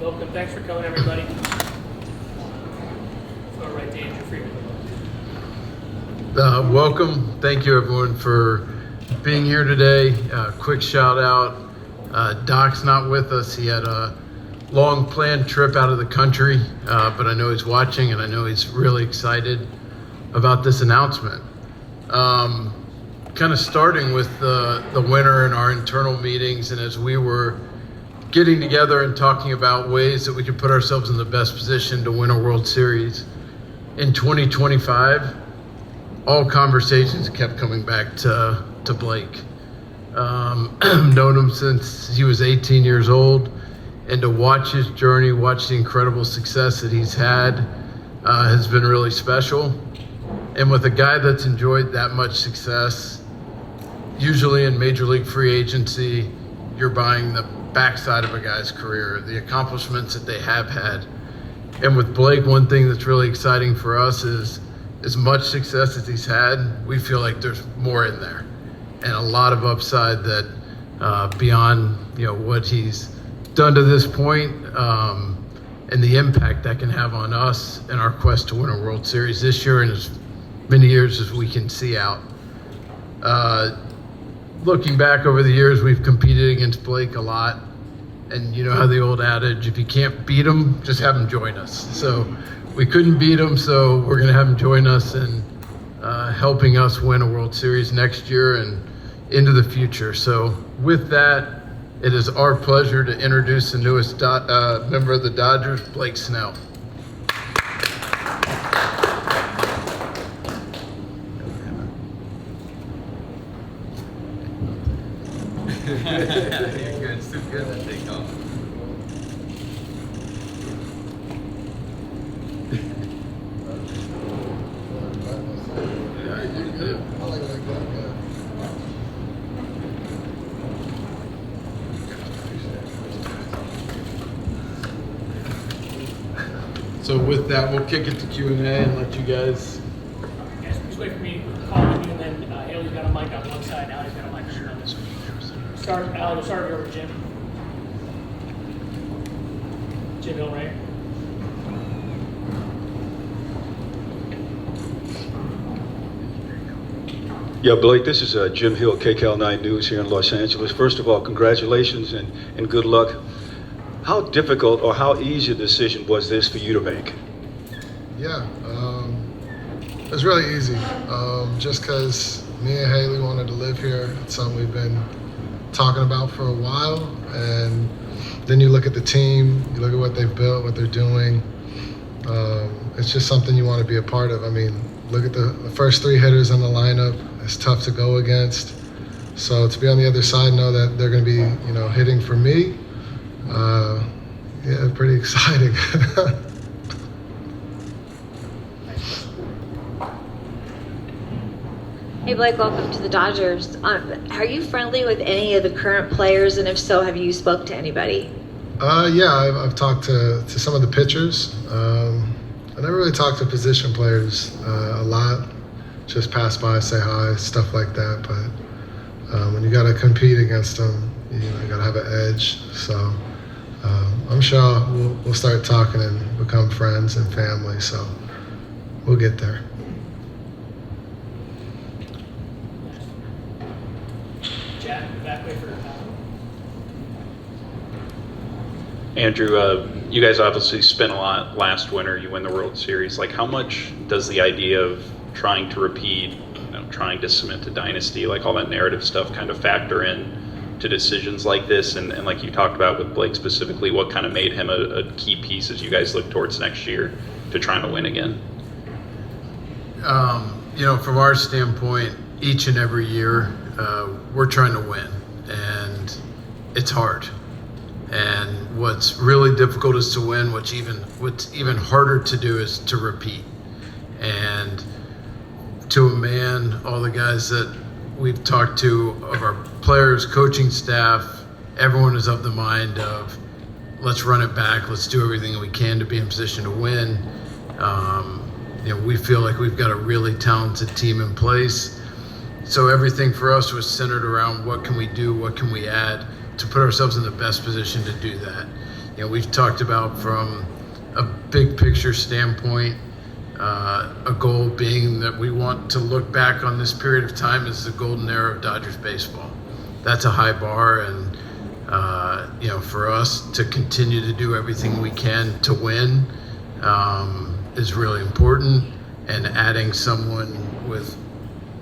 Welcome. Thanks for coming, everybody. Go right to Andrew Freeman. Welcome. Thank you, everyone, for being here today. Quick shout out. Doc's not with us. He had a long planned trip out of the country, but I know he's watching and I know he's really excited about this announcement. Kind of starting with the winter and our internal meetings, and as we were getting together and talking about ways that we could put ourselves in the best position to win a World Series in 2025, all conversations kept coming back to Blake. Known him since he was 18 years old, and to watch his journey, watch the incredible success that he's had has been really special. And with a guy that's enjoyed that much success, usually in Major League free agency, you're buying the backside of a guy's career, the accomplishments that they have had. And with Blake, one thing that's really exciting for us is as much success as he's had, we feel like there's more in there and a lot of upside that beyond what he's done to this point, and the impact that can have on us in our quest to win a World Series this year and as many years as we can see out. Looking back over the years, we've competed against Blake a lot, and you know how the old adage, if you can't beat him, just have him join us. So we couldn't beat him, so we're going to have him join us in helping us win a World Series next year and into the future. So with that, it is our pleasure to introduce the newest member of the Dodgers, Blake Snell. You're good. It's too good to take off. So with that, we'll kick it to Q&A and let you guys. Guys, just wait for me to call on you, and then Haley's got a mic on one side, Allie's got a mic on this one. Allie, we'll start over Jim. Jim Hill, right? Yeah, Blake, this is Jim Hill, KCAL 9 News here in Los Angeles. First of all, congratulations and good luck. How difficult or how easy a decision was this for you to make? Yeah, it was really easy. Just because me and Haley wanted to live here. It's something we've been talking about for a while. And then you look at the team, you look at what they've built, what they're doing. It's just something you want to be a part of. I mean, look at the first three hitters in the lineup. It's tough to go against. So to be on the other side, know that they're going to be, hitting for me. Yeah, pretty exciting. Hey Blake, welcome to the Dodgers. Are you friendly with any of the current players, and if so, have you spoke to anybody? Yeah, I've talked to some of the pitchers. I never really talked to position players a lot. Just pass by, say hi, stuff like that. But when you got to compete against them, you got to have an edge. So I'm sure we'll start talking and become friends and family. So we'll get there. Jack, back way for Andrew, you guys obviously spent a lot last winter. You win the World Series. Like, how much does the idea of trying to repeat, trying to cement a dynasty, like all that narrative stuff, kind of factor in to decisions like this? And like you talked about with Blake specifically, what kind of made him a key piece as you guys look towards next year to trying to win again? From our standpoint, each and every year, we're trying to win, and it's hard. And what's really difficult is to win. What's even harder to do is to repeat. And to a man, all the guys that we've talked to, of our players, coaching staff, everyone is of the mind of, let's run it back. Let's do everything we can to be in position to win. We feel like we've got a really talented team in place. So everything for us was centered around what can we do, what can we add to put ourselves in the best position to do that. we've talked about from a big picture standpoint, a goal being that we want to look back on this period of time as the golden era of Dodgers baseball. That's a high bar, and for us to continue to do everything we can to win is really important. And adding someone with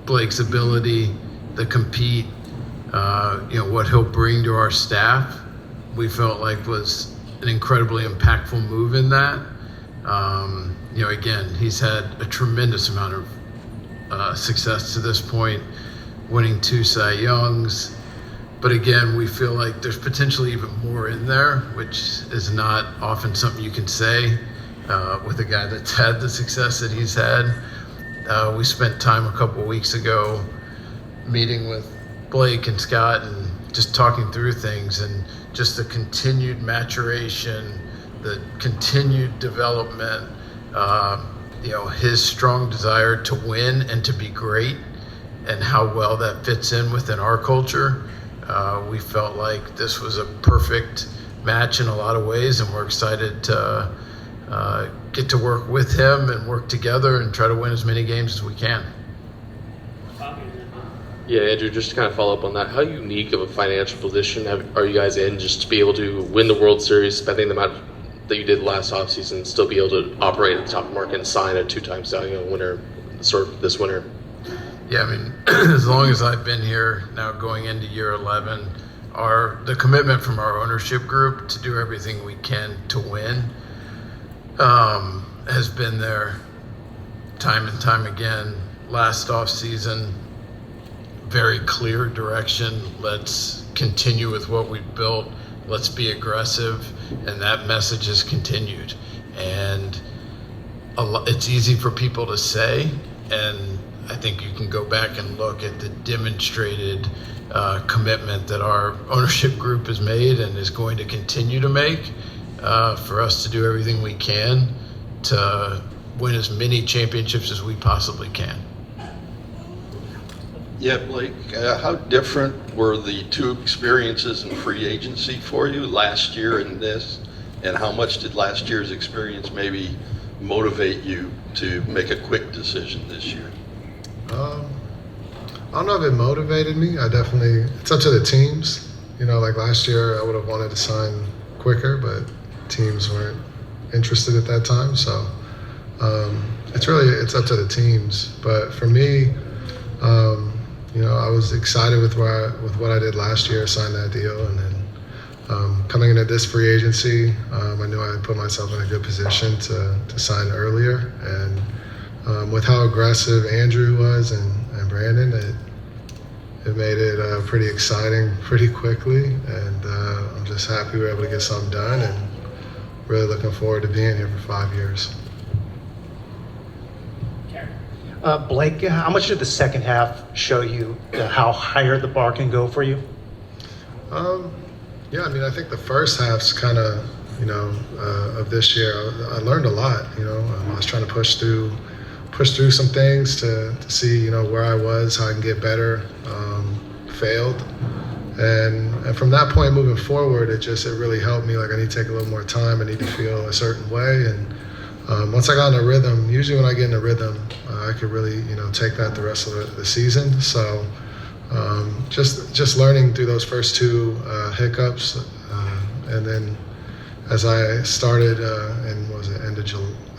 Blake's ability to compete, what he'll bring to our staff, we felt like was an incredibly impactful move in that. Again, he's had a tremendous amount of success to this point, winning 2 Cy Youngs. But again, we feel like there's potentially even more in there, which is not often something you can say with a guy that's had the success that he's had. We spent time a couple of weeks ago meeting with Blake and Scott and just talking through things, and just the continued maturation, the continued development, his strong desire to win and to be great, and how well that fits in within our culture. We felt like this was a perfect match in a lot of ways, and we're excited to get to work with him and work together and try to win as many games as we can. Yeah, Andrew, just to kind of follow up on that, how unique of a financial position are you guys in just to be able to win the World Series, spending the amount that you did last offseason, and still be able to operate at the top market and sign a 2-time Cy Young winner sort of this winter? Yeah, as long as I've been here, now going into year 11, the commitment from our ownership group to do everything we can to win has been there time and time again. Last off season, very clear direction. Let's continue with what we've built. Let's be aggressive, and that message has continued. And it's easy for people to say, and I think you can go back and look at the demonstrated commitment that our ownership group has made and is going to continue to make for us to do everything we can to win as many championships as we possibly can. Yeah, Blake, how different were the 2 experiences in free agency for you, last year and this? And how much did last year's experience maybe motivate you to make a quick decision this year? I don't know if it motivated me. It's up to the teams. Like last year, I would have wanted to sign quicker, but teams weren't interested at that time. So it's up to the teams. But for me, I was excited with what I did last year, signed that deal, and then coming into this free agency, I knew I had put myself in a good position to sign earlier. And with how aggressive Andrew was and Brandon, it made it pretty exciting pretty quickly. And I'm just happy we were able to get something done, and really looking forward to being here for 5 years. Blake, how much did the second half show you how higher the bar can go for you? I think the first half's kind of, of this year, I learned a lot. I was trying to push through some things to see, where I was, how I can get better. Failed, and from that point moving forward, it really helped me. Like, I need to take a little more time. I need to feel a certain way, and once I got in a rhythm, usually when I get in a rhythm, I could really, take that the rest of the season. So just learning through those first 2 hiccups, and then as I started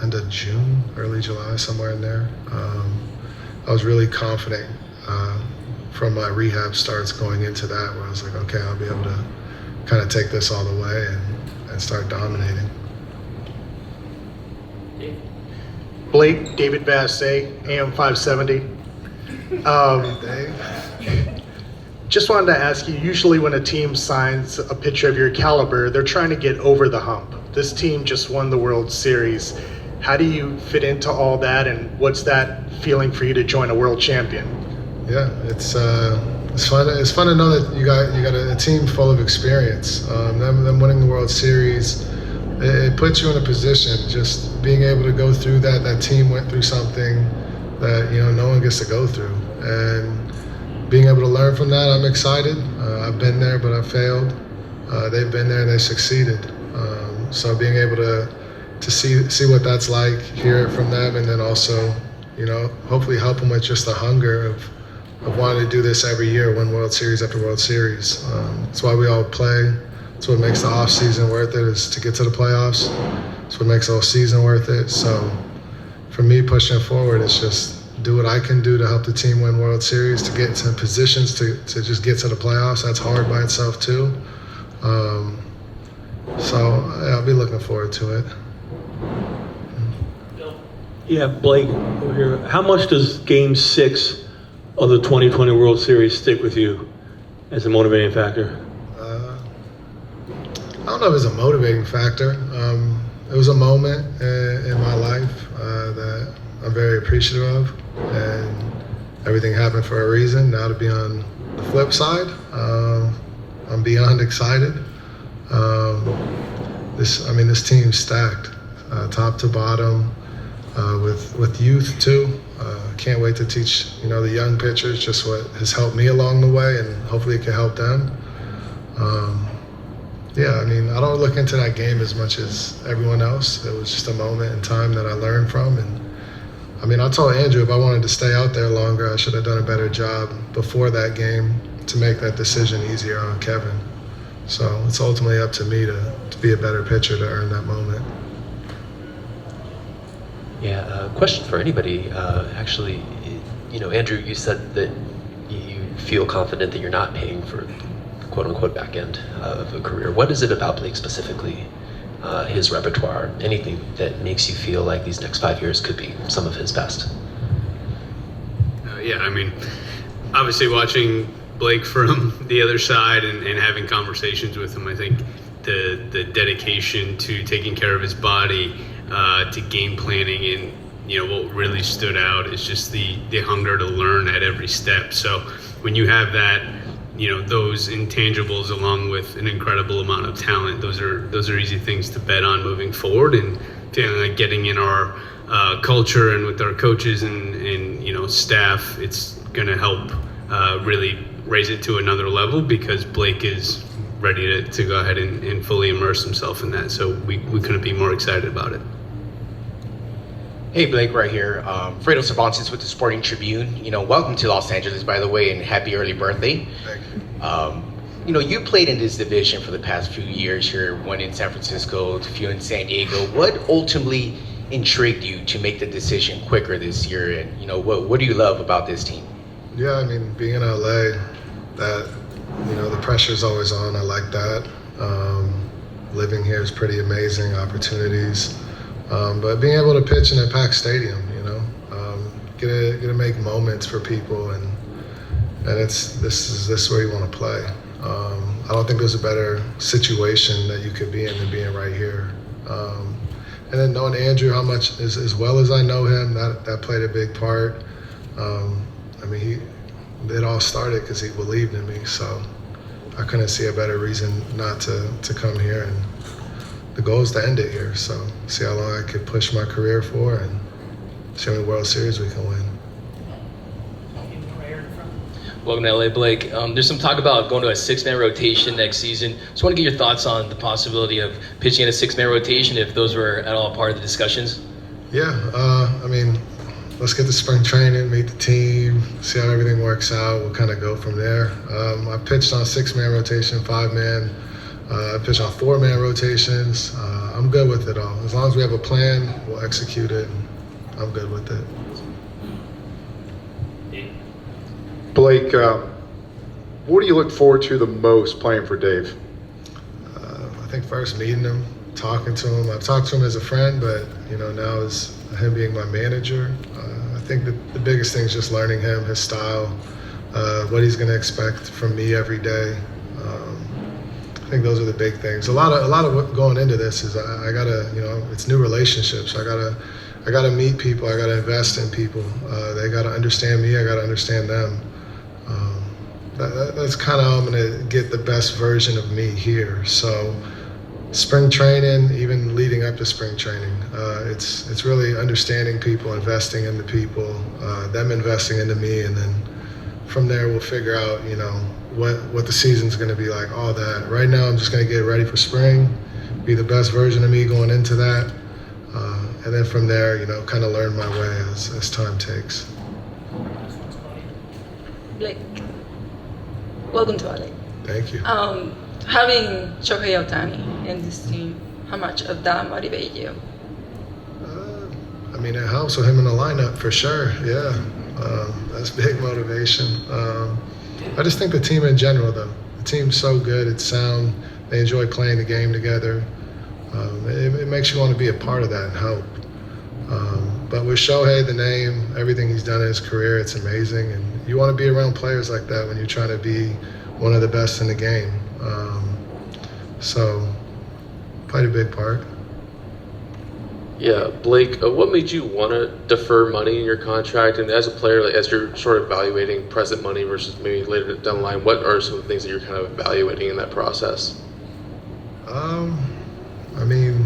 end of June, early July, somewhere in there, I was really confident from my rehab starts going into that, where I was like, okay, I'll be able to kind of take this all the way and start dominating. Blake, David Vassay, AM 570. Just wanted to ask you, usually when a team signs a pitcher of your caliber, they're trying to get over the hump. This team just won the World Series. How do you fit into all that, and what's that feeling for you to join a world champion? Yeah, it's fun. It's fun to know that you got a team full of experience. Them winning the World Series, it puts you in a position. Just being able to go through that. That team went through something that no one gets to go through, and being able to learn from that, I'm excited. I've been there, but I failed. They've been there and they succeeded. So being able to see what that's like, hear it from them, and then also, you know, hopefully help them with just the hunger of wanting to do this every year, win World Series after World Series. That's why we all play. That's what makes the off season worth it, is to get to the playoffs. That's what makes the whole season worth it. So for me, pushing forward, it's just do what I can do to help the team win World Series, to get to positions to just get to the playoffs. That's hard by itself too. So yeah, I'll be looking forward to it. Yeah, Blake, over here. How much does Game 6 of the 2020 World Series stick with you as a motivating factor? I don't know if it's a motivating factor. It was a moment in my life that I'm very appreciative of, and everything happened for a reason. Now to be on the flip side, I'm beyond excited. This team's stacked, top to bottom, with youth too. Can't wait to teach the young pitchers just what has helped me along the way, and hopefully it can help them. I don't look into that game as much as everyone else. It was just a moment in time that I learned from, and I told Andrew if I wanted to stay out there longer, I should have done a better job before that game to make that decision easier on Kevin. So it's ultimately up to me to be a better pitcher to earn that moment. Yeah, question for anybody. Actually, Andrew, you said that you feel confident that you're not paying for quote unquote back end of a career. What is it about Blake specifically, his repertoire, anything that makes you feel like these next 5 years could be some of his best? Obviously watching Blake from the other side and having conversations with him, I think the dedication to taking care of his body, to game planning, and what really stood out is just the hunger to learn at every step. So when you have that, those intangibles along with an incredible amount of talent, those are easy things to bet on moving forward, and feeling like getting in our culture and with our coaches and staff, it's going to help really raise it to another level, because Blake is ready to go ahead and fully immerse himself in that. So we couldn't be more excited about it. Hey, Blake, right here. Fredo Cervantes with the Sporting Tribune. Welcome to Los Angeles, by the way, and happy early birthday. Thank you. You played in this division for the past few years here, one in San Francisco, a few in San Diego. What ultimately intrigued you to make the decision quicker this year? And, what do you love about this team? Yeah, being in LA, that, the pressure's always on. I like that. Living here is pretty amazing, opportunities. But being able to pitch in a packed stadium, get to make moments for people, and this is where you want to play. I don't think there's a better situation that you could be in than being right here. And then knowing Andrew, how much as well as I know him, that played a big part. It all started because he believed in me, so I couldn't see a better reason not to come here, and the goal is to end it here. So see how long I could push my career for, and see how many World Series we can win. Welcome to LA, Blake. There's some talk about going to a six-man rotation next season. Just want to get your thoughts on the possibility of pitching in a six-man rotation, if those were at all part of the discussions. Yeah, let's get to spring training, meet the team, see how everything works out. We'll kind of go from there. I pitched on 6-man rotation, 5-man. I pitched on 4-man rotations. I'm good with it all. As long as we have a plan, we'll execute it. I'm good with it. Blake, what do you look forward to the most playing for Dave? I think first meeting him, talking to him. I've talked to him as a friend, but now as him being my manager, I think that the biggest thing is just learning him, his style, what he's going to expect from me every day. I think those are the big things. A lot of what going into this is I gotta, it's new relationships. I gotta meet people. I gotta invest in people. They gotta understand me. I gotta understand them. That's kind of how I'm gonna get the best version of me here. So spring training, even leading up to spring training, it's really understanding people, investing into people, them investing into me, and then from there we'll figure out, what the season's going to be like, all that. Right now I'm just going to get ready for spring, be the best version of me going into that. And then from there, kind of learn my way as time takes. Blake, welcome to LA. Thank you. Having Shohei Ohtani in this team, how much of that motivate you? I mean, it helps with him in the lineup for sure. Yeah, that's big motivation. I just think the team in general, though, the team's so good. It's sound. They enjoy playing the game together. It makes you want to be a part of that and help. But with Shohei, the name, everything he's done in his career, it's amazing. And you want to be around players like that when you're trying to be one of the best in the game. So, played a big part. Yeah, Blake, what made you want to defer money in your contract? And as a player, like, as you're sort of evaluating present money versus maybe later down the line, what are some of the things that you're kind of evaluating in that process? I mean,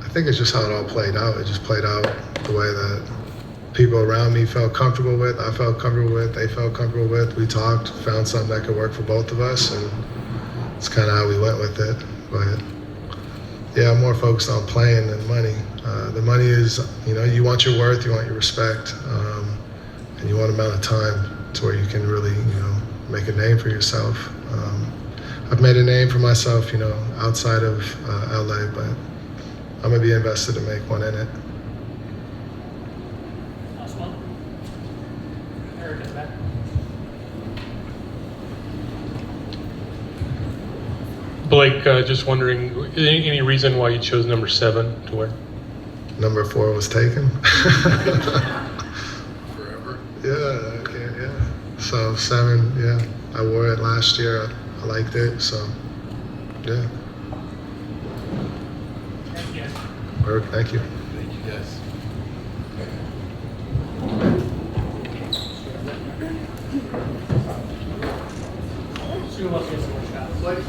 I think it's just how it all played out. It just played out the way that people around me felt comfortable with, I felt comfortable with, they felt comfortable with. We talked, found something that could work for both of us, and it's kind of how we went with it. But yeah, I'm more focused on playing than money. The money is, you want your worth, you want your respect, and you want amount of time to where you can really, make a name for yourself. I've made a name for myself, outside of LA, but I'm gonna be invested to make one in it. Last one. Eric is back. Blake, just wondering, any reason why you chose number 7 to wear? Number 4 was taken. Forever. Yeah, okay, yeah. So 7, yeah. I wore it last year. I liked it, so yeah. Thank you. Perfect, thank you. Thank you, guys. Sue wants to get some more shots.